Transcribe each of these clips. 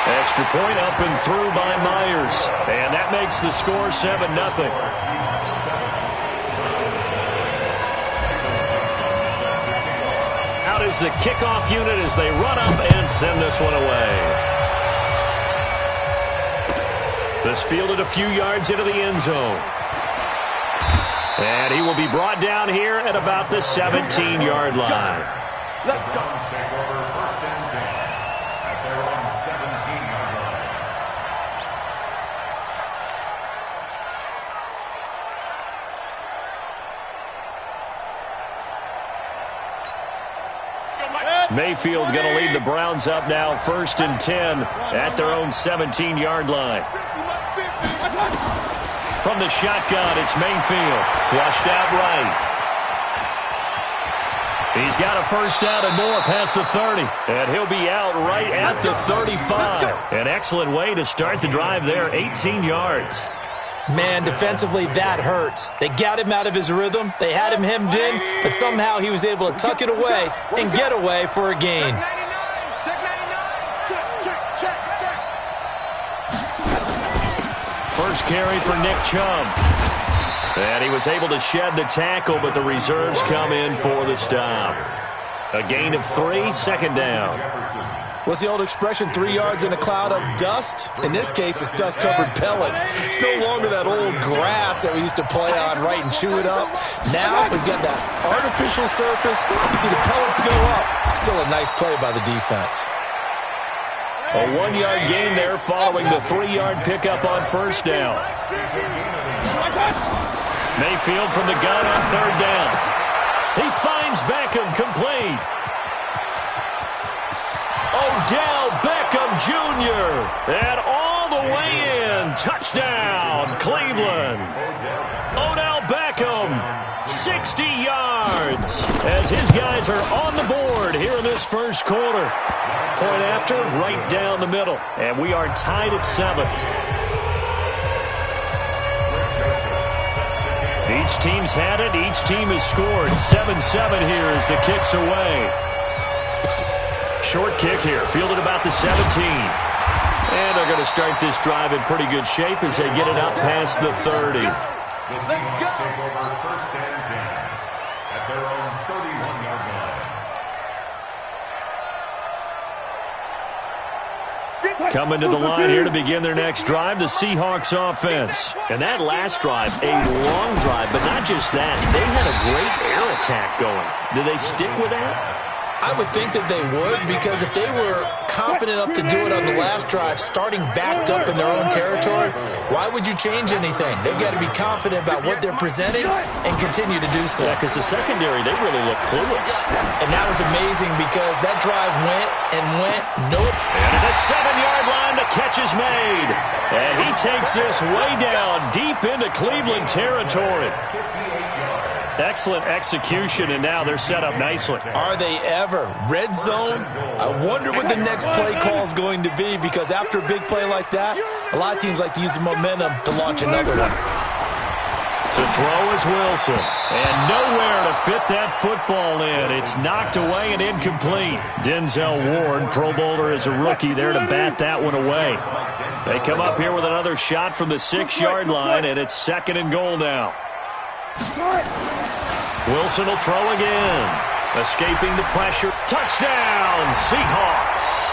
Extra point up and through by Myers. And that makes the score 7-0. Out is the kickoff unit as they run up and send this one away. This fielded a few yards into the end zone. And he will be brought down here at about the 17-yard line. Let's go. Take over first and 10 at their own 17-yard line. Mayfield going to lead the Browns up now, 1st and 10 at their own 17-yard line. From the shotgun, it's Mayfield. Flushed out right. He's got a first down and more past the 30. And he'll be out right at the 35. An excellent way to start the drive there, 18 yards. Man, defensively, that hurts. They got him out of his rhythm. They had him hemmed in, but somehow he was able to tuck it away and get away for a gain. First carry for Nick Chubb. And he was able to shed the tackle, but the reserves come in for the stop. A gain of 3, second down. What's the old expression, 3 yards in a cloud of dust? In this case, it's dust-covered pellets. It's no longer that old grass that we used to play on, right, and chew it up. Now we've got that artificial surface. You see the pellets go up. Still a nice play by the defense. A 1-yard gain there following the 3-yard pickup on first down. Mayfield from the gun on third down. He finds Beckham complete. Odell Beckham Jr. And all the way in. Touchdown, Cleveland. Odell Beckham, 60 yards. As his guys are on the board here in this first quarter. Point after, right down the middle. And we are tied at 7. Each team's had it. Each team has scored. 7-7 here as the kick's away. Short kick here, fielded about the 17. And they're going to start this drive in pretty good shape as they get it up past the 30. The Seahawks take over first and 10 at their own 31-yard line. Coming to the line here to begin their next drive, the Seahawks offense. And that last drive, a long drive, but not just that. They had a great air attack going. Do they stick with that? I would think that they would, because if they were competent enough to do it on the last drive, starting backed up in their own territory, why would you change anything? They've got to be confident about what they're presenting and continue to do so. Yeah, because the secondary, they really look clueless. And that was amazing because that drive went and went, nope. And at the 7-yard line, the catch is made. And he takes this way down, deep into Cleveland territory. Excellent execution, and now they're set up nicely. Are they ever? Red zone? I wonder what the next play call is going to be, because after a big play like that, a lot of teams like to use the momentum to launch another one. To throw is Wilson, and nowhere to fit that football in. It's knocked away and incomplete. Denzel Ward, Pro Bowler as a rookie, there to bat that one away. They come up here with another shot from the 6-yard line, and it's 2nd and goal now. Wilson will throw again. Escaping the pressure. Touchdown, Seahawks.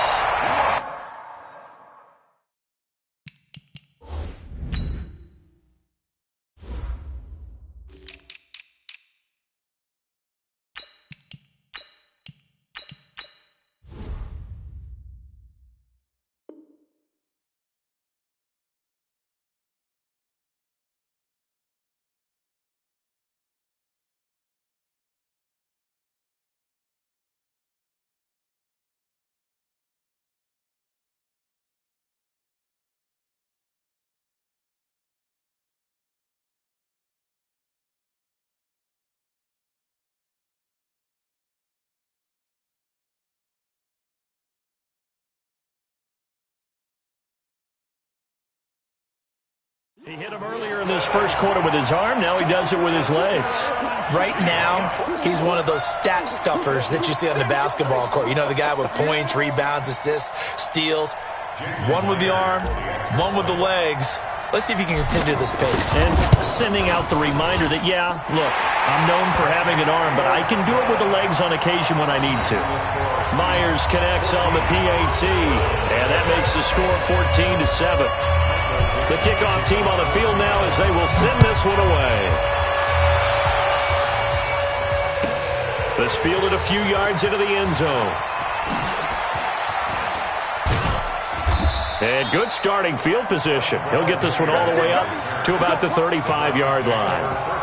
He hit him earlier in this first quarter with his arm. Now he does it with his legs. Right now, he's one of those stat stuffers that you see on the basketball court. You know, the guy with points, rebounds, assists, steals. One with the arm, one with the legs. Let's see if he can continue this pace. And sending out the reminder that, yeah, look, I'm known for having an arm, but I can do it with the legs on occasion when I need to. Myers connects on the PAT, and that makes the score 14-7. The kickoff team on the field now as they will send this one away. This fielded a few yards into the end zone. And good starting field position. He'll get this one all the way up to about the 35-yard line.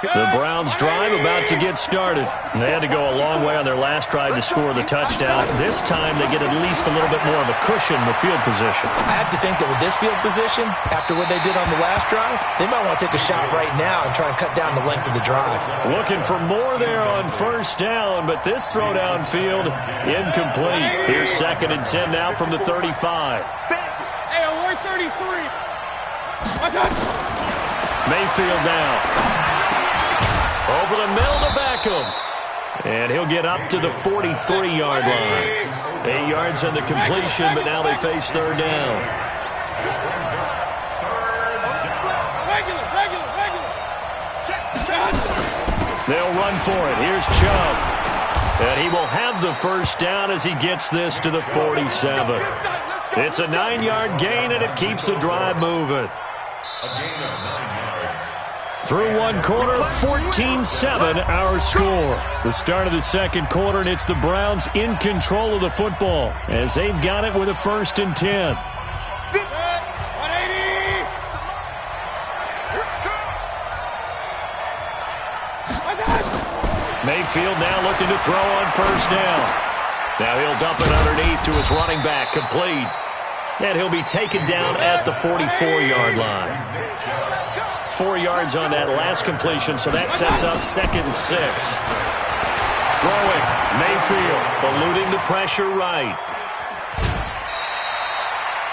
The Browns drive about to get started. They had to go a long way on their last drive to score the touchdown. This time they get at least a little bit more of a cushion with field position. I have to think that with this field position, after what they did on the last drive, they might want to take a shot right now and try and cut down the length of the drive. Looking for more there on first down, but this throw downfield incomplete. Here's 2nd and 10 now from the 35. Hey, we're 33. Mayfield now. Over the middle to Beckham. And he'll get up to the 43-yard line. 8 yards on the completion, but now they face 3rd down. Regular. They'll run for it. Here's Chubb. And he will have the first down as he gets this to the 47. It's a 9-yard gain, and it keeps the drive moving. A gain of 9 yards. Through one quarter, 14-7 our score. The start of the second quarter, and it's the Browns in control of the football as they've got it with a 1st and 10. 180. Mayfield now looking to throw on first down. Now he'll dump it underneath to his running back, complete. And he'll be taken down at the 44-yard line. 4 yards on that last completion, so that sets up 2nd and 6. Throwing, Mayfield, eluding the pressure right.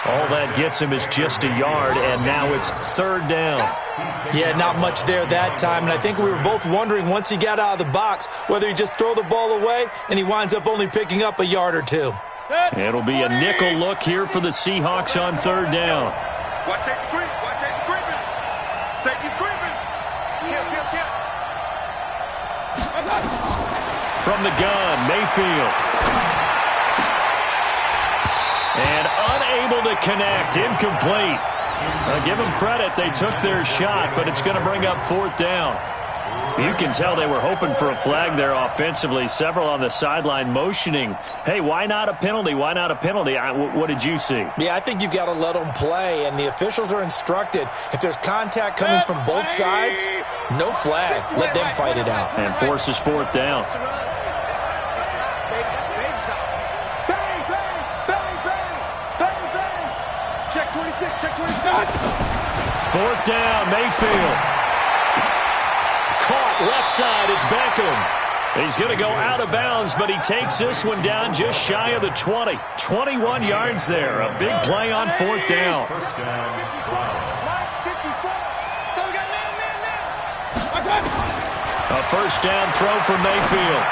All that gets him is just a yard, and now it's 3rd down. Yeah, not much there that time, and I think we were both wondering once he got out of the box whether he just throw the ball away and he winds up only picking up a yard or two. It'll be a nickel look here for the Seahawks on 3rd down. Watch safety creep. Watch safety creeping. Safety's creeping. Kill. From the gun, Mayfield. And unable to connect, incomplete. Give them credit, they took their shot, but it's going to bring up 4th down. You can tell they were hoping for a flag there offensively. Several on the sideline motioning, hey, why not a penalty? Why not a penalty? What did you see? Yeah, I think you've got to let them play, and the officials are instructed. If there's contact coming from both sides, no flag. Let them fight it out. And forces 4th down. Check 26, check 26. 4th down, Mayfield. Caught left side, it's Beckham. He's going to go out of bounds, but he takes this one down just shy of the 20. 21 yards there. A big play on 4th down. First down, Line 54. So we got man. A first down throw for Mayfield.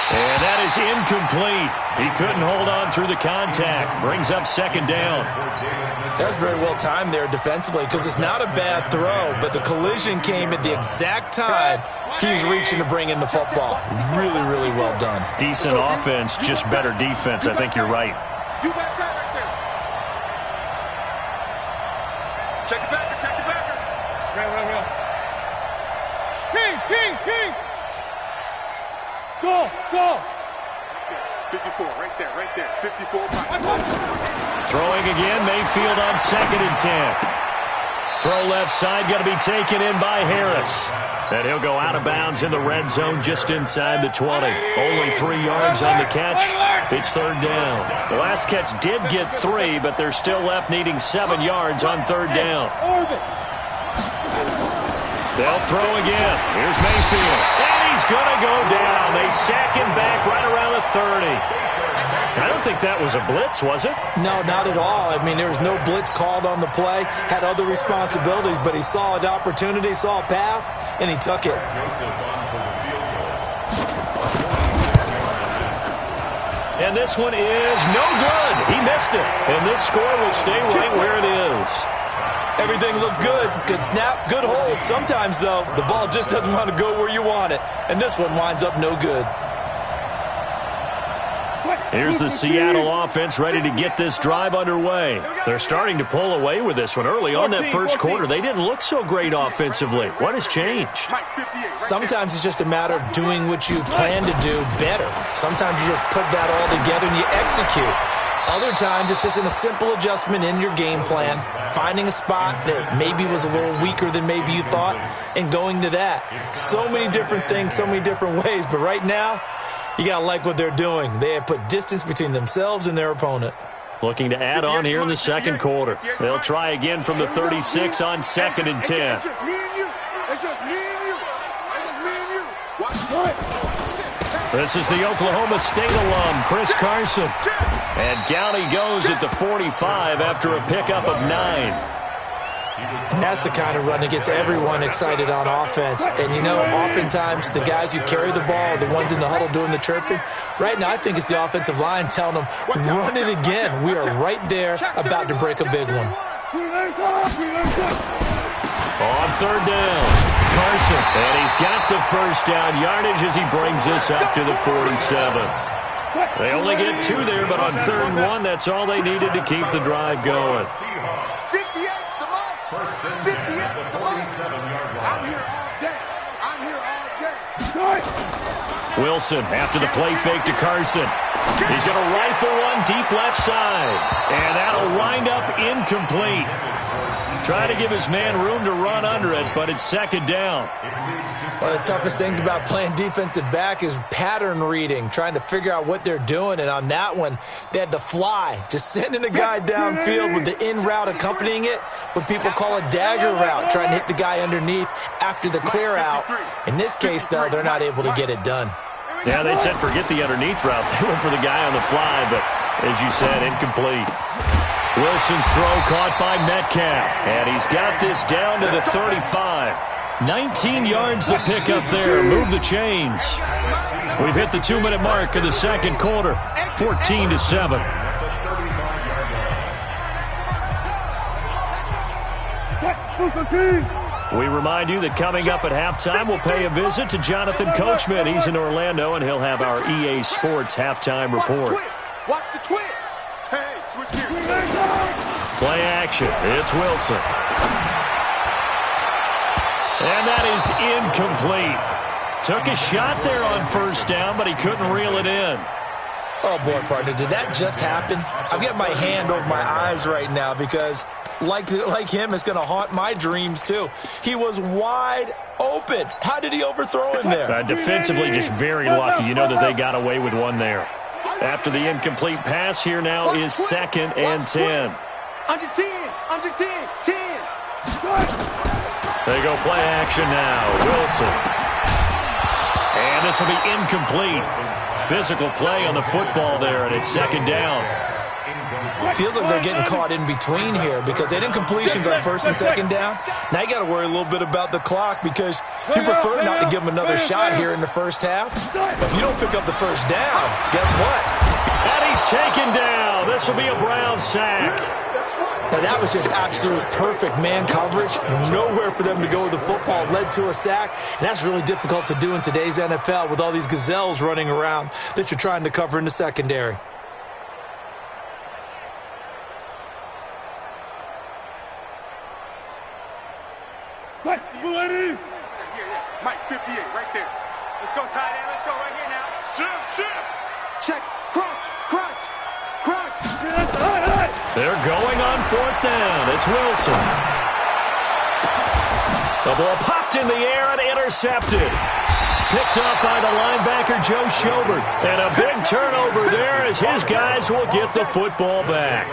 And that is incomplete. He couldn't hold on through the contact. Brings up 2nd down. That was very well timed there defensively because it's not a bad throw, but the collision came at the exact time he was reaching to bring in the football. Really, really well done. Decent offense, just better defense. I think you're right. You got time right there. Check the backer, check the backer. Real. King. Go. 54, right there. 54. Throwing again, Mayfield on 2nd and 10. Throw left side, going to be taken in by Harris. And he'll go out of bounds in the red zone just inside the 20. Only 3 yards on the catch. It's 3rd down. The last catch did get 3, but they're still left needing 7 yards on 3rd down. They'll throw again. Here's Mayfield. And he's going to go down. They sack him back right around the 30. I don't think that was a blitz, was it? No, not at all. I mean, there was no blitz called on the play. Had other responsibilities, but he saw an opportunity, saw a path, and he took it. Joseph on for the And this one is no good. He missed it. And this score will stay right where it is. Everything looked good. Good snap, good hold. Sometimes, though, the ball just doesn't want to go where you want it. And this one winds up no good. Here's the Seattle offense ready to get this drive underway. They're starting to pull away with this one. Early on that first quarter, they didn't look so great offensively. What has changed? Sometimes it's just a matter of doing what you plan to do better. Sometimes you just put that all together and you execute. Other times it's just in a simple adjustment in your game plan, finding a spot that maybe was a little weaker than maybe you thought, and going to that. So many different things, so many different ways, but right now, you got to like what they're doing. They have put distance between themselves and their opponent. Looking to add on here in the second quarter. They'll try again from the 36 on 2nd and 10. It's just me and you. It's just me and you. It's just me and you. Watch. This is the Oklahoma State alum, Chris Carson. And down he goes at the 45 after a pickup of 9. And that's the kind of run that gets everyone excited on offense. And, you know, oftentimes the guys who carry the ball, the ones in the huddle doing the chirping, right now I think it's the offensive line telling them, run it again. We are right there about to break a big one. On 3rd down, Carson. And he's got the first down yardage as he brings this up to the 47. They only get 2 there, but on 3rd and 1, that's all they needed to keep the drive going. 58's the mark. 58's the mark. I'm here all day. I'm here all day. Wilson after the play fake to Carson. He's going to rifle one deep left side. And that'll wind up incomplete. Trying to give his man room to run under it, but it's 2nd down. One of the toughest things about playing defensive back is pattern reading, trying to figure out what they're doing. And on that one, they had the fly, just sending a guy downfield with the in route accompanying it, what people call a dagger route, trying to hit the guy underneath after the clear out. In this case, though, they're not able to get it done. Yeah, they said forget the underneath route. They went for the guy on the fly, but as you said, incomplete. Wilson's throw caught by Metcalf, and he's got this down to the 35. 19 yards to pick up there. Move the chains. We've hit the 2-minute mark of the second quarter. 14-7. We remind you that coming up at halftime, we'll pay a visit to Jonathan Coachman. He's in Orlando, and he'll have our EA Sports halftime report. Watch the twist. Hey, switch gears. Play action. It's Wilson. And that is incomplete. Took a shot there on 1st down, but he couldn't reel it in. Oh, boy, partner, did that just happen? I've got my hand over my eyes right now because, like him, it's going to haunt my dreams, too. He was wide open. How did he overthrow him there? Defensively, just very lucky. You know that they got away with one there. After the incomplete pass, here now is 2nd and 10. Under 10, under 10, 10. They go play action now. Wilson. And this will be incomplete. Physical play on the football there, and it's 2nd down. Feels like they're getting caught in between here because they did incompletions on 1st and 2nd down. Now you got to worry a little bit about the clock because you prefer not to give them another shot here in the first half. But if you don't pick up the first down, guess what? And he's taken down. This will be a Brown sack. Now that was just absolute perfect man coverage. Nowhere for them to go with the football. Led to a sack. And that's really difficult to do in today's NFL with all these gazelles running around that you're trying to cover in the secondary. Mike, 58, right there. Let's go, tight end. Let's go right here now. Shift. Check. Crunch. They're going on 4th down. It's Wilson. The ball popped in the air and intercepted. Picked up by the linebacker, Joe Schobert. And a big turnover there as his guys will get the football back.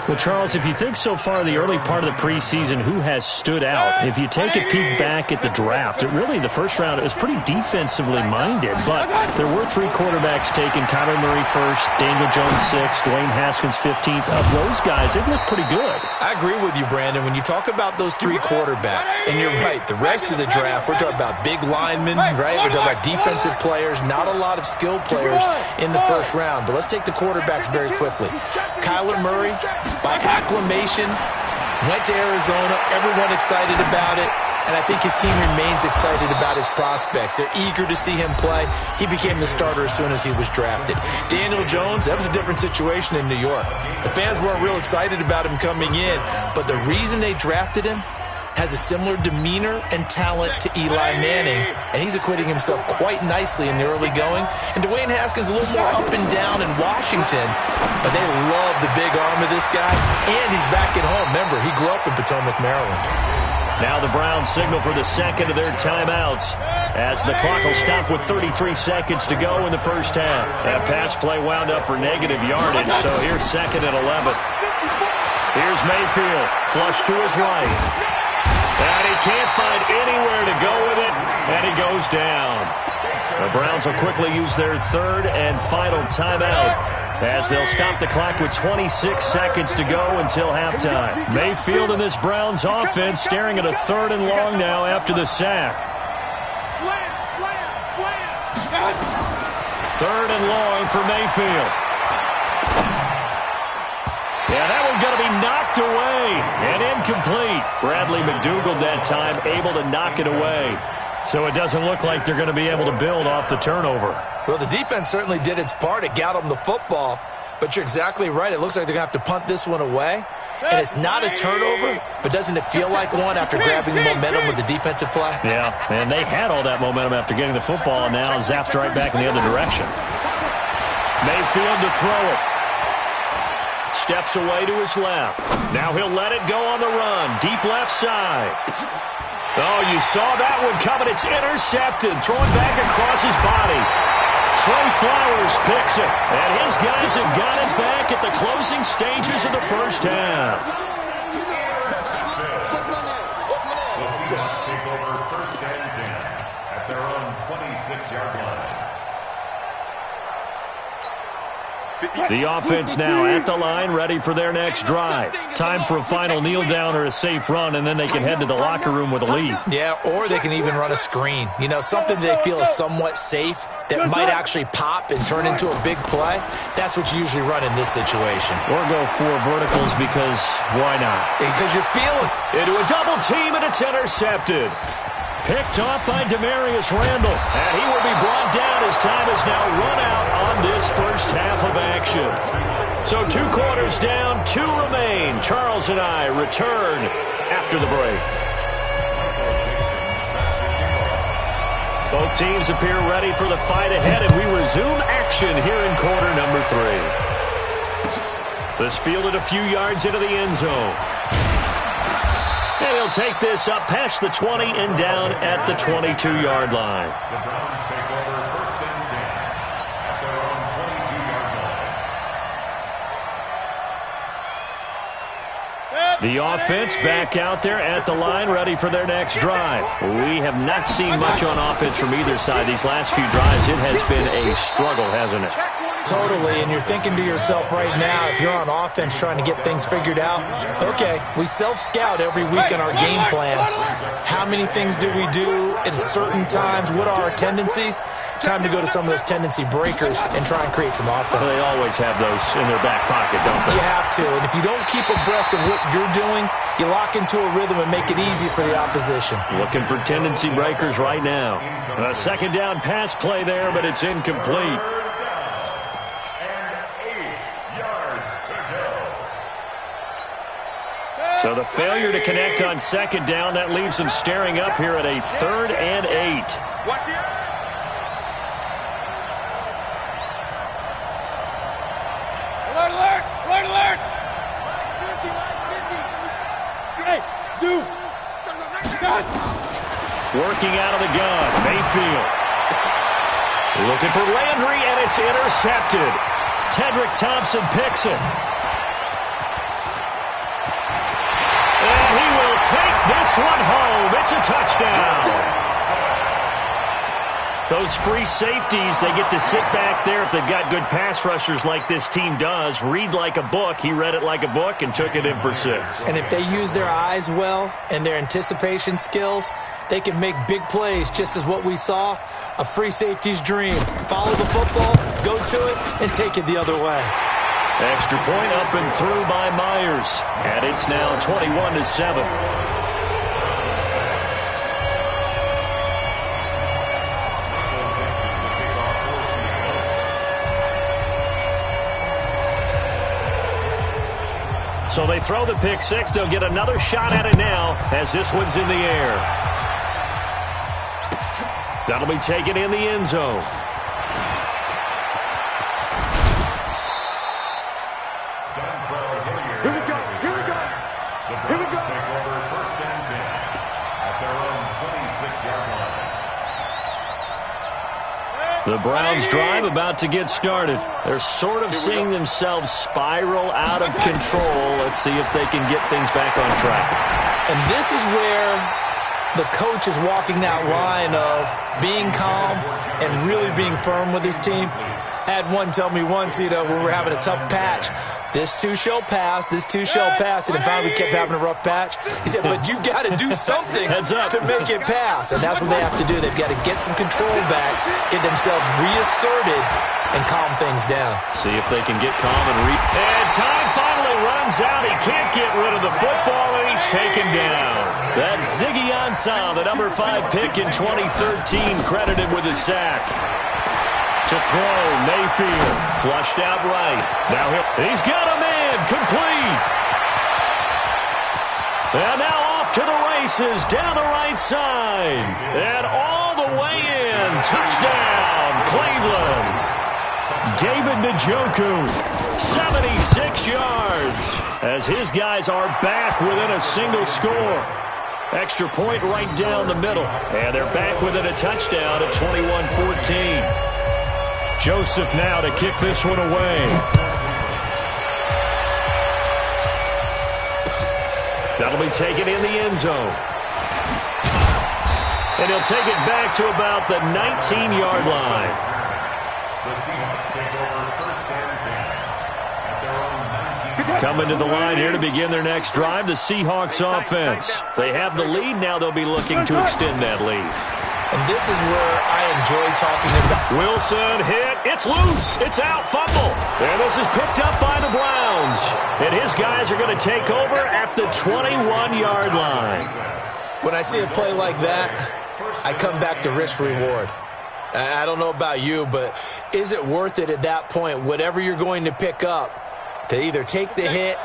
Well, Charles, if you think so far the early part of the preseason, who has stood out? If you take a peek back at the draft, the first round, it was pretty defensively minded, but there were 3 quarterbacks taken. Kyler Murray first, Daniel Jones 6th, Dwayne Haskins 15th. Of those guys, they've looked pretty good. I agree with you, Brandon. When you talk about those 3 quarterbacks, and you're right, the rest of the draft, we're talking about big linemen, right? We're talking about defensive players, not a lot of skilled players in the first round. But let's take the quarterbacks very quickly. Kyler Murray, by acclamation, went to Arizona. Everyone excited about it. And I think his team remains excited about his prospects. They're eager to see him play. He became the starter as soon as he was drafted. Daniel Jones, that was a different situation in New York. The fans weren't real excited about him coming in, but the reason they drafted him has a similar demeanor and talent to Eli Manning, and he's acquitting himself quite nicely in the early going. And Dwayne Haskins a little more up and down in Washington, but they love the big arm of this guy, and he's back at home. Remember, he grew up in Potomac, Maryland. Now the Browns signal for the second of their timeouts as the clock will stop with 33 seconds to go in the first half. That pass play wound up for negative yardage, so here's 2nd and 11. Here's Mayfield, flush to his right. And he can't find anywhere to go with it, and he goes down. The Browns will quickly use their 3rd and final timeout as they'll stop the clock with 26 seconds to go until halftime. Mayfield and this Browns offense staring at a 3rd and long now after the sack. 3rd and long for Mayfield. Yeah, that one's going to be knocked away and incomplete. Bradley McDougald that time able to knock it away. So it doesn't look like they're going to be able to build off the turnover. Well, the defense certainly did its part. It got them the football. But you're exactly right. It looks like they're going to have to punt this one away. And it's not a turnover, but doesn't it feel like one after grabbing the momentum with the defensive play? Yeah, and they had all that momentum after getting the football, and now zapped right back in the other direction. Mayfield to throw it. Steps away to his left. Now he'll let it go on the run. Deep left side. Oh, you saw that one coming. It's intercepted. Throwing back across his body. Trey Flowers picks it. And his guys have got it back at the closing stages of the first half. The Seahawks take over 1st and 10 at their own 26-yard line. The offense now at the line, ready for their next drive. Time for a final kneel down or a safe run, and then they can head to the locker room with a lead. Yeah, or they can even run a screen. You know, something they feel is somewhat safe that might actually pop and turn into a big play. That's what you usually run in this situation. Or go 4 verticals because why not? Because you're feeling into a double team, and it's intercepted. Picked off by Demarius Randall, and he will be brought down as time is now run out on this first half of action. So 2 quarters down, 2 remain. Charles and I return after the break. Both teams appear ready for the fight ahead, and we resume action here in quarter number 3. This fielded a few yards into the end zone. And he'll take this up past the 20 and down at the 22-yard line. The Browns take over 1st and 10 at their own 22-yard line. The offense back out there at the line, ready for their next drive. We have not seen much on offense from either side these last few drives. It has been a struggle, hasn't it? totally, and you're thinking to yourself right now, if you're on offense trying to get things figured out, okay, we self-scout every week in our game plan. How many things do we do at certain times? What are our tendencies? Time to go to some of those tendency breakers and try and create some offense. Well, they always have those in their back pocket, don't they? You have to, and if you don't keep abreast of what you're doing, you lock into a rhythm and make it easy for the opposition. Looking for tendency breakers right now. A second down pass play there, but it's incomplete. So the failure to connect on second down, that leaves them staring up here at a 3rd and 8. Alert, alert! Alert, alert! Hey, Zoo! Working out of the gun, Mayfield. Looking for Landry, and it's intercepted. Tedrick Thompson picks it. this one home. It's a touchdown. Those free safeties, they get to sit back there if they've got good pass rushers like this team does. Read like a book. He read it like a book and took it in for 6. And if they use their eyes well and their anticipation skills, they can make big plays, just as what we saw. A free safety's dream. Follow the football, go to it, and take it the other way. Extra point up and through by Myers. And it's now 21-7. So they throw the pick 6. They'll get another shot at it now as this one's in the air. That'll be taken in the end zone. Here we go. Here we go. Here we go. Take over first and 10 at their own 26-yard line. The Browns drive about to get started. They're sort of seeing themselves spiral out of control. Let's see if they can get things back on track. And this is where the coach is walking that line of being calm and really being firm with his team. I had one tell me once, when we were having a tough patch, this too shall pass, this too shall pass, and finally we kept having a rough patch. He said, but you got to do something to make it pass, and that's what they have to do. They've got to get some control back, get themselves reasserted, and calm things down. See if they can get calm and time finally runs out. He can't get rid of the football, and he's taken down. That's Ziggy Ansah, the number 5 pick in 2013, credited with a sack. To throw, Mayfield, flushed out right. Now he's got a man, complete. And now off to the races, down the right side. And all the way in, touchdown, Cleveland. David Njoku, 76 yards, as his guys are back within a single score. Extra point right down the middle. And they're back within a touchdown at 21-14. Joseph now to kick this one away. That'll be taken in the end zone. And he'll take it back to about the 19-yard line. The Seahawks take over first and 10 at their own 19. Coming to the line here to begin their next drive, the Seahawks offense. They have the lead. Now they'll be looking to extend that lead. And this is where I enjoy talking about. Wilson hit. It's loose. It's out. Fumble. And this is picked up by the Browns. And his guys are going to take over at the 21-yard line. When I see a play like that, I come back to risk-reward. I don't know about you, but is it worth it at that point, whatever you're going to pick up, to either take the hit,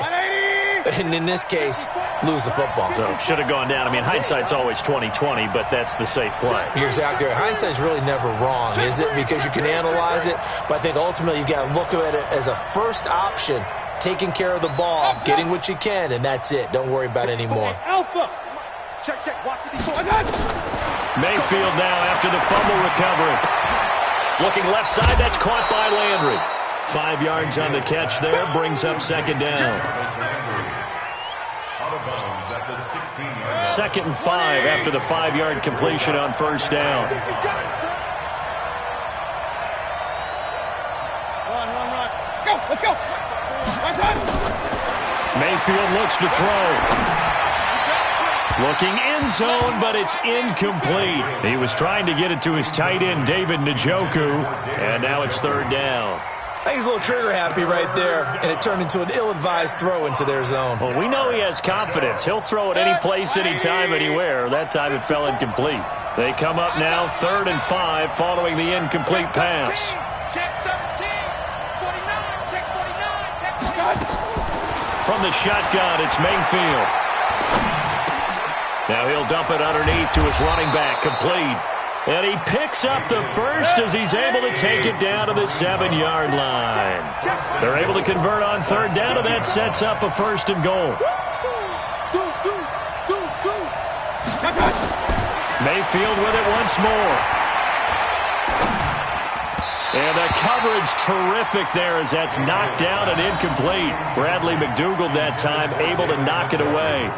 and in this case, lose the football? So should have gone down. I mean, hindsight's always 20/20, but that's the safe play. You're exactly right. Hindsight's really never wrong, is it? Because you can analyze it, but I think ultimately you got to look at it as a first option, taking care of the ball, getting what you can, and that's it. Don't worry about it anymore. Check. Watch the default. Mayfield now after the fumble recovery. Looking left side, that's caught by Landry. 5 yards on the catch there, brings up second down. Second and 5 after the 5-yard completion on first down. Run. Let's go. Mayfield looks to throw. Looking end zone, but it's incomplete. He was trying to get it to his tight end, David Njoku, and now it's third down. I think he's a little trigger happy right there, and it turned into an ill-advised throw into their zone. Well, we know he has confidence. He'll throw it any place, anytime, anywhere. That time it fell incomplete. They come up now, 3rd and 5, following the incomplete pass. Check 13. 49. Check 49. From the shotgun, it's Mayfield. Now he'll dump it underneath to his running back, complete. And he picks up the first as he's able to take it down to the 7-yard line. They're able to convert on third down, and that sets up a 1st and goal. Mayfield with it once more. And the coverage terrific there as that's knocked down and incomplete. Bradley McDougald that time able to knock it away.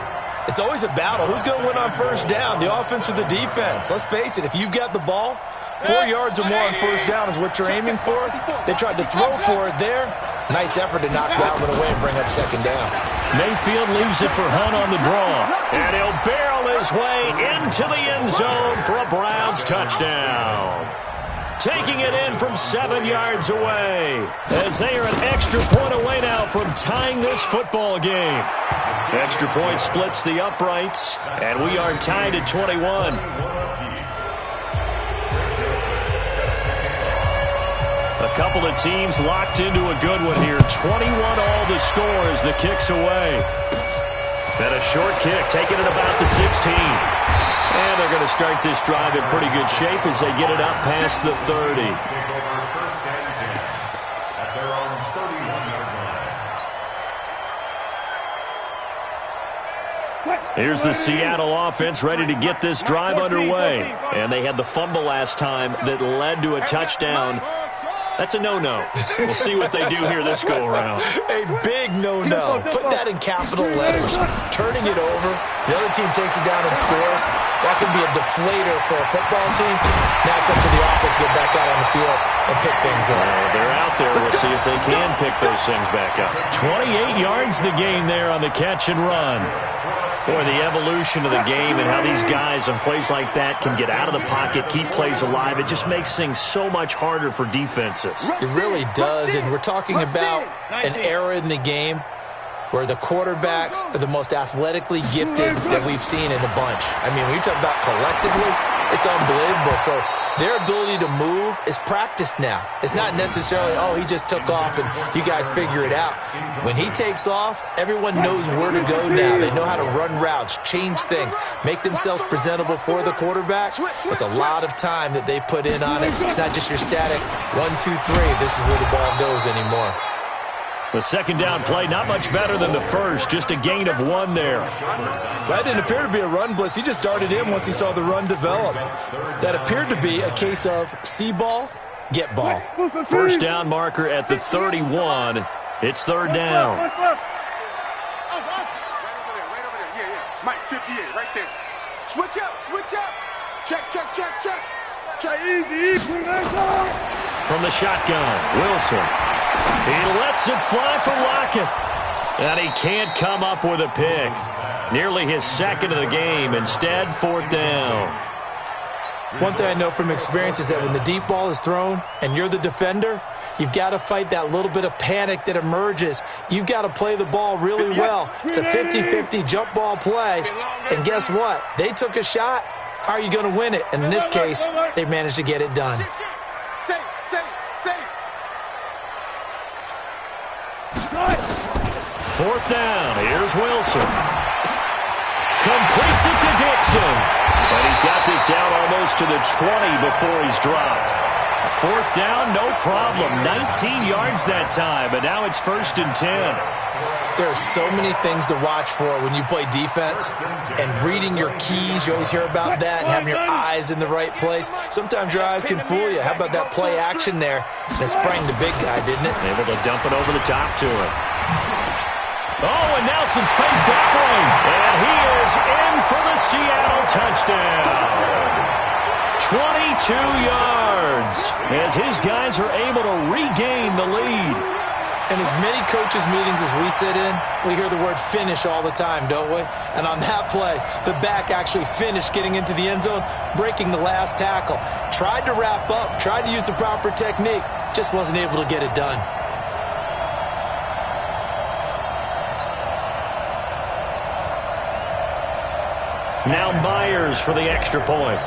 It's always a battle. Who's going to win on first down, the offense or the defense? Let's face it, if you've got the ball, 4 yards or more on first down is what you're aiming for. They tried to throw for it there. Nice effort to knock that one away and bring up second down. Mayfield leaves it for Hunt on the draw. And he'll barrel his way into the end zone for a Browns touchdown. Taking it in from 7 yards away, as they are an extra point away now from tying this football game. Extra point splits the uprights, and we are tied at 21. A couple of teams locked into a good one here. 21 all the score as the kick's away. And a short kick, taking it about the 16. And they're going to start this drive in pretty good shape as they get it up past the 30. Here's the Seattle offense ready to get this drive underway. And they had the fumble last time that led to a touchdown. That's a no-no. We'll see what they do here this go-around. A big no-no. Put that in capital letters. Turning it over. The other team takes it down and scores. That can be a deflator for a football team. Now it's up to the offense to get back out on the field and pick things up. They're out there. We'll see if they can pick those things back up. 28 yards the gain there on the catch and run. Boy, the evolution of the game and how these guys on plays like that can get out of the pocket, keep plays alive, it just makes things so much harder for defenses. It really does, and we're talking about an era in the game where the quarterbacks are the most athletically gifted that we've seen in a bunch. I mean, when you talk about collectively, it's unbelievable. So their ability to move is practiced now. It's not necessarily, oh, he just took off and you guys figure it out. When he takes off, everyone knows where to go now. They know how to run routes, change things, make themselves presentable for the quarterback. It's a lot of time that they put in on it. It's not just your static 1, 2, 3. This is where the ball goes anymore. The second down play, not much better than the first, just a gain of 1 there. That didn't appear to be a run blitz. He just darted in once he saw the run develop. That appeared to be a case of see ball, get ball. First down marker at the 31. It's third down. Right over there. Yeah. Mike, 58, right there. Switch up. Check. From the shotgun, Wilson. He lets it fly for Lockett. And he can't come up with a pick. Nearly his second of the game. Instead, fourth down. One thing I know from experience is that when the deep ball is thrown and you're the defender, you've got to fight that little bit of panic that emerges. You've got to play the ball really well. It's a 50-50 jump ball play. And guess what? They took a shot. How are you going to win it? And in this case, they managed to get it done. Safe. Fourth down. Here's Wilson. Completes it to Dixon. And he's got this down almost to the 20 before he's dropped. Fourth down, no problem. 19 yards that time, but now it's 1st and 10. There are so many things to watch for when you play defense, and reading your keys, you always hear about that, and having your eyes in the right place. Sometimes your eyes can fool you. How about that play action there? And it sprang the big guy, didn't it? Able to dump it over the top to him. Oh, and now some space to operate. And he is in for the Seattle touchdown. 22 yards as his guys are able to regain the lead. In as many coaches' meetings as we sit in, we hear the word finish all the time, don't we? And on that play, the back actually finished getting into the end zone, breaking the last tackle. Tried to wrap up, tried to use the proper technique, just wasn't able to get it done. Now Myers for the extra point.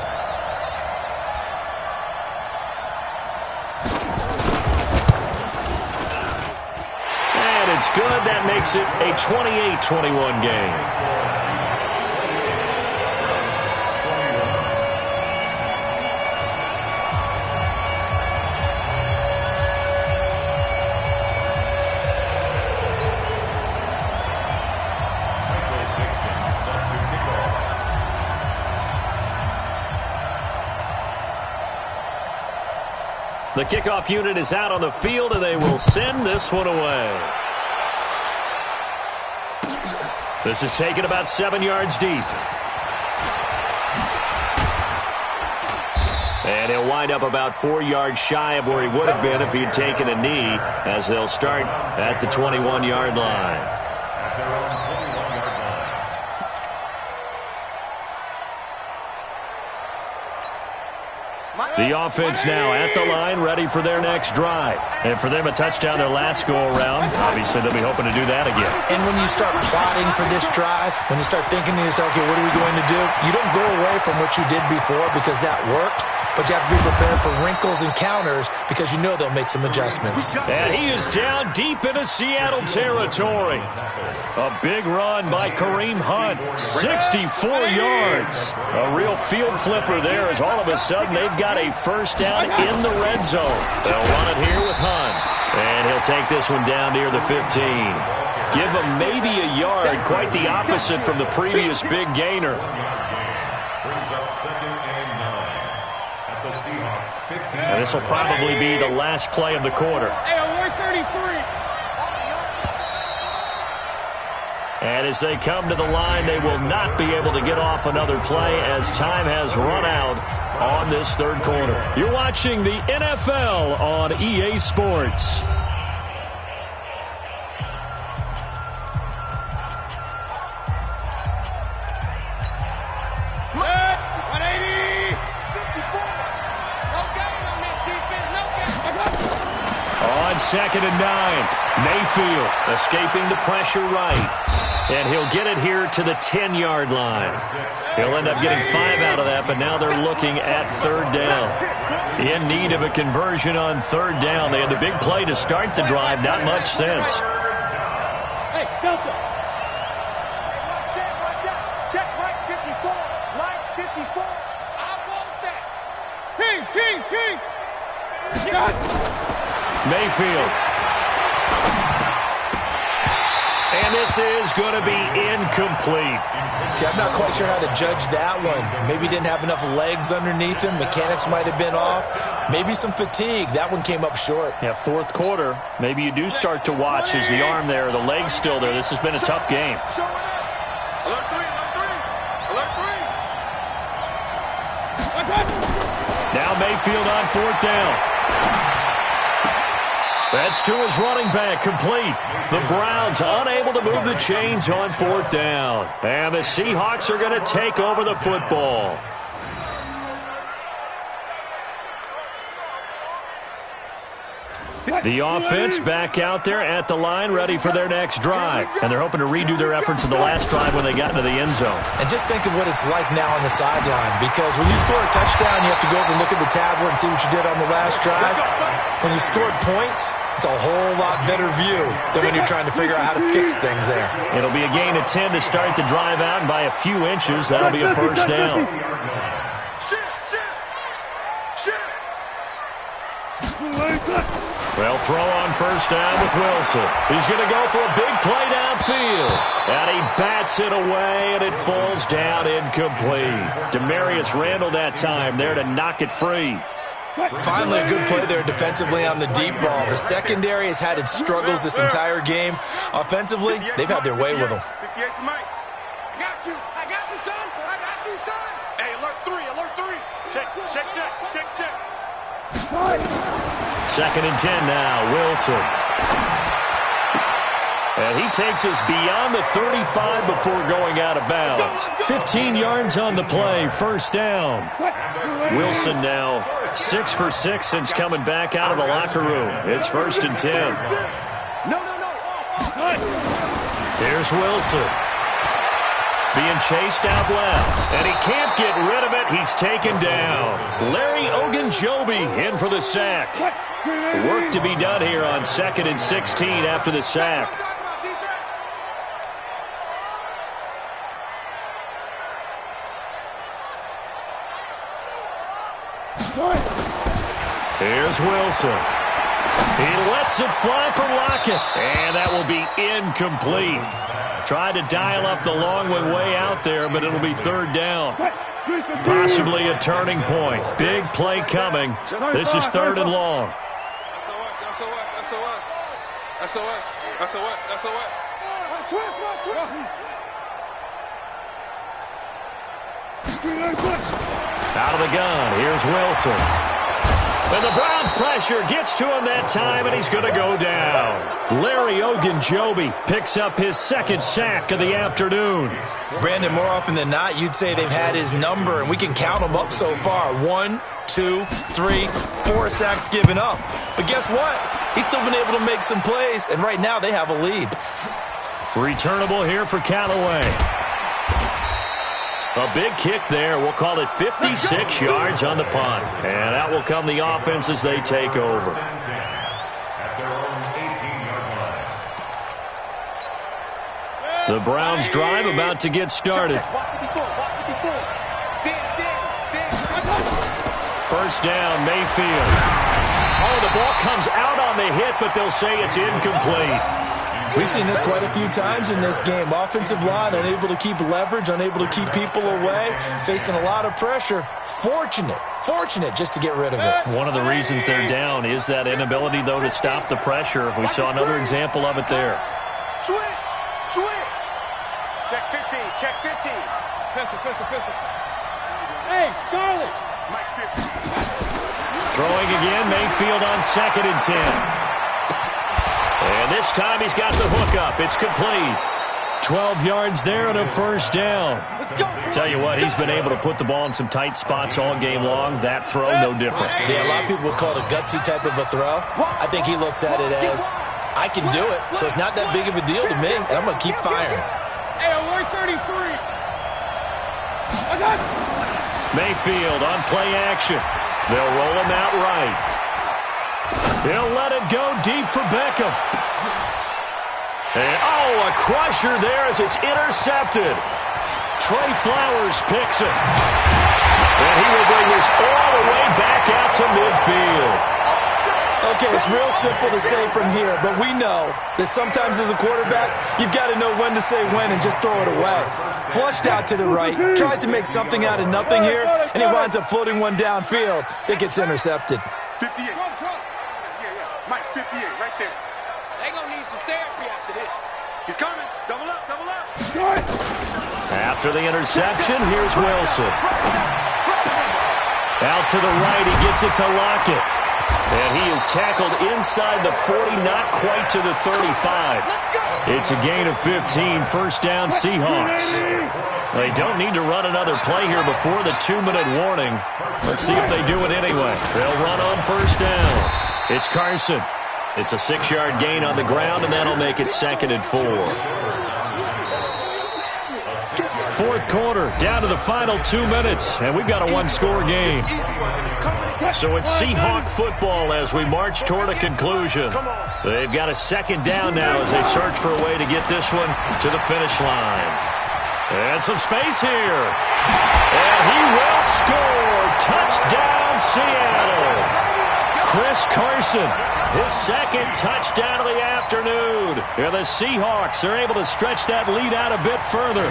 And it's good. That makes it a 28-21 game. The kickoff unit is out on the field, and they will send this one away. This is taken about 7 yards deep. And he'll wind up about 4 yards shy of where he would have been if he'd taken a knee, as they'll start at the 21-yard line. At their own 21-yard line. The offense now at the line, ready for their next drive. And for them, a touchdown their last go-around. Obviously, they'll be hoping to do that again. And when you start plotting for this drive, when you start thinking to yourself, okay, what are we going to do? You don't go away from what you did before because that worked. But you have to be prepared for wrinkles and counters because you know they'll make some adjustments. And he is down deep into Seattle territory. A big run by Kareem Hunt, 64 yards. A real field flipper there as all of a sudden they've got a first down in the red zone. They'll run it here with Hunt. And he'll take this one down near the 15. Give him maybe a yard, quite the opposite from the previous big gainer. Brings up 2nd and 9. The Seahawks 15. And this will probably be the last play of the quarter. Hey, 133. And as they come to the line, they will not be able to get off another play as time has run out on this third quarter. You're watching the NFL on EA Sports. Second and 9. Mayfield escaping the pressure right. And he'll get it here to the 10-yard line. He'll end up getting 5 out of that, but now they're looking at third down. In need of a conversion on third down. They had the big play to start the drive. Not much sense. Hey, Delta. Check right 54. Right 54. I want that. King. Yes. Mayfield. And this is going to be incomplete. Okay, I'm not quite sure how to judge that one. Maybe didn't have enough legs underneath him. Mechanics might have been off. Maybe some fatigue. That one came up short. Yeah, fourth quarter. Maybe you do start to watch as the arm there, the leg's still there. This has been a tough game. Alert 3. Now Mayfield on fourth down. That's to his running back, complete. The Browns unable to move the chains on fourth down. And the Seahawks are going to take over the football. The offense back out there at the line, ready for their next drive. And they're hoping to redo their efforts in the last drive when they got into the end zone. And just think of what it's like now on the sideline. Because when you score a touchdown, you have to go over and look at the tablet and see what you did on the last drive. When you scored points, it's a whole lot better view than when you're trying to figure out how to fix things there. It'll be a gain of 10 to start the drive out, and by a few inches, that'll be a first down. Well, throw on first down with Wilson. He's going to go for a big play downfield. And he bats it away, and it falls down incomplete. Demarius Randall that time there to knock it free. Finally, a good play there defensively on the deep ball. The secondary has had its struggles this entire game. Offensively, they've had their way with them. 58 for Mike. I got you, son. I got you, son. Hey, alert 3. Check. Second and 10 now, Wilson. And he takes us beyond the 35 before going out of bounds. 15 yards on the play, first down. Wilson now 6 for 6 since coming back out of the locker room. It's first and 10. No. Here's Wilson. Being chased out left. And he can't get rid of it. He's taken down. Larry Ogunjobi in for the sack. Work to be done here on 2nd and 16 after the sack. Here's Wilson. He lets it fly for Lockett. And that will be incomplete. Tried to dial up the long one way out there, but it'll be third down. Possibly a turning point. Big play coming. This is third and long. SOS. Out of the gun, here's Wilson. And the Browns' pressure gets to him that time, and he's going to go down. Larry Ogunjobi picks up his second sack of the afternoon. Brandon, more often than not, you'd say they've had his number, and we can count them up so far. 1, 2, 3, 4 sacks given up. But guess what? He's still been able to make some plays, and right now they have a lead. Returnable here for Callaway. A big kick there. We'll call it 56 yards on the punt. And out will come the offense as they take over. The Browns drive about to get started. First down, Mayfield. Oh, the ball comes out on the hit, but they'll say it's incomplete. We've seen this quite a few times in this game. Offensive line unable to keep leverage, unable to keep people away, facing a lot of pressure. Fortunate just to get rid of it. One of the reasons they're down is that inability, though, to stop the pressure. We saw another example of it there. Switch. Check 50. Check 50. Pistol. Hey, Charlie. Mike 50. Throwing again, Mayfield on 2nd and 10. And this time he's got the hook up. It's complete. 12 yards there and a first down. Tell you what, he's been able to put the ball in some tight spots all game long. That throw, no different. Yeah, a lot of people would call it a gutsy type of a throw. I think he looks at it as, I can do it, so it's not that big of a deal to me, and I'm going to keep firing. Hey, alert 33. Mayfield on play action. They'll roll him out right. He'll let it go deep for Beckham. And, a crusher there as it's intercepted. Trey Flowers picks it. And he will bring this all the way back out to midfield. Okay, it's real simple to say from here, but we know that sometimes as a quarterback, you've got to know when to say when and just throw it away. Flushed out to the right, tries to make something out of nothing here, and he winds up floating one downfield that gets intercepted. 58. Mike 58, right there. They gonna need some therapy after this. He's coming. Double up. After the interception, here's Wilson. Out to the right, he gets it to Lockett. And he is tackled inside the 40, not quite to the 35. It's a gain of 15, first down Seahawks. They don't need to run another play here before the 2-minute warning. Let's see if they do it anyway. They'll run on first down. It's Carson. It's a 6-yard gain on the ground, and that'll make it 2nd and 4. Fourth quarter, down to the final 2 minutes, and we've got a one-score game. So it's Seahawk football as we march toward a conclusion. They've got a second down now as they search for a way to get this one to the finish line. And some space here. And he will score. Touchdown, Seattle. Chris Carson, his second touchdown of the afternoon. And the Seahawks are able to stretch that lead out a bit further.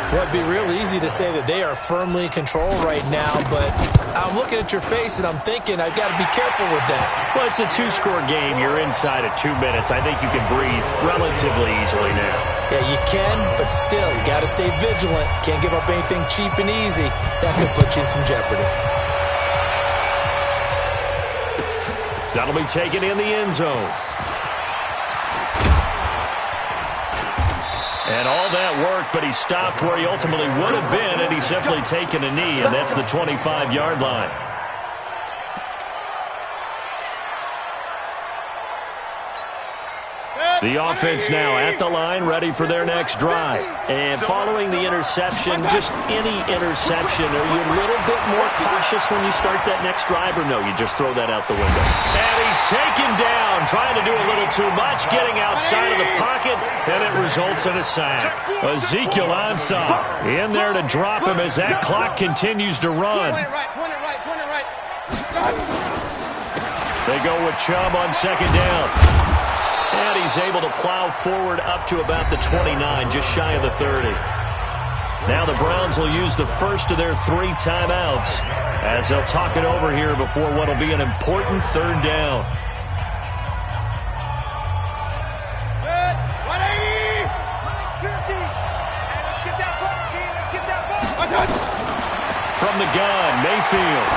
Well, it'd be real easy to say that they are firmly in control right now, but I'm looking at your face and I'm thinking I've got to be careful with that. Well, it's a 2-score game. You're inside of 2 minutes. I think you can breathe relatively easily now. Yeah, you can, but still, you got to stay vigilant. Can't give up anything cheap and easy. That could put you in some jeopardy. That'll be taken in the end zone. And all that work, but he stopped where he ultimately would have been, and he's simply taken a knee, and that's the 25-yard line. The offense now at the line, ready for their next drive. And following the interception, just any interception, are you a little bit more cautious when you start that next drive, or no, you just throw that out the window? And he's taken down, trying to do a little too much, getting outside of the pocket, and it results in a sack. Ezekiel Ansah in there to drop him as that clock continues to run. Point it right. They go with Chubb on second down. And he's able to plow forward up to about the 29, just shy of the 30. Now the Browns will use the first of their 3 timeouts as they'll talk it over here before what will be an important third down. Good. 180. 50. Hey, let's get that ball, King. Let's get that ball. from the gun, Mayfield.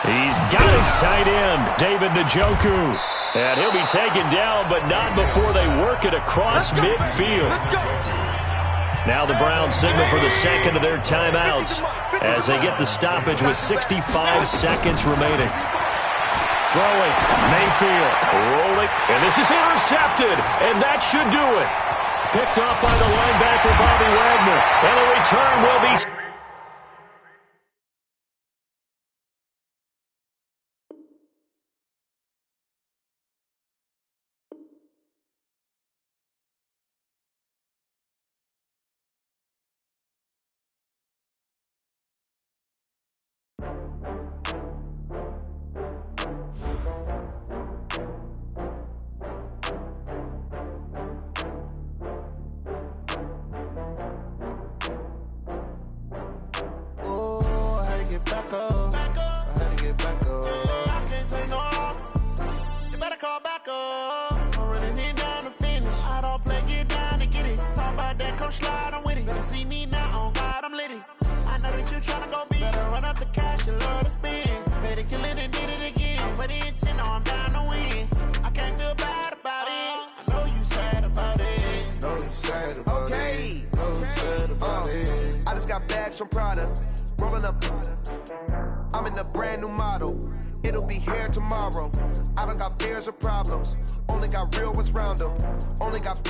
He's got his tight end, David Njoku. And he'll be taken down, but not before they work it across midfield. Now the Browns signal for the second of their timeouts as they get the stoppage with 65 seconds remaining. Throwing, Mayfield, rolling, and this is intercepted, and that should do it. Picked up by the linebacker, Bobby Wagner, and the return will be... From Prada, rolling up. I'm in a brand new model. It'll be here tomorrow. I don't got fears or problems. Only got real ones round them. Only got.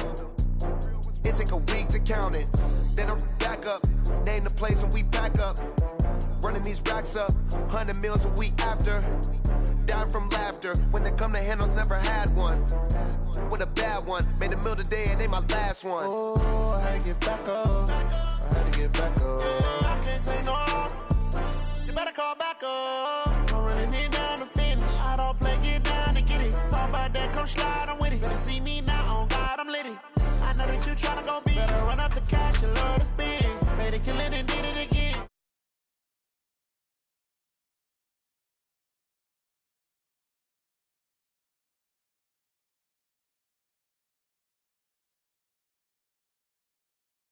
It take a week to count it. Then I'm back up. Name the place and we back up. Running these racks up. 100 meals a week after. Down from laughter. When they come to handles, never had one. With a bad one. Made a meal today and they my last one. Oh, I had to get back up. I had to get back up. I can't take no loss. You better call back up. I'm running it down to finish. I don't play, get down to get it. Talk about that, come slide, I'm with it. Better see me now, on God, I'm litty. I know that you tryna go be. Better run up.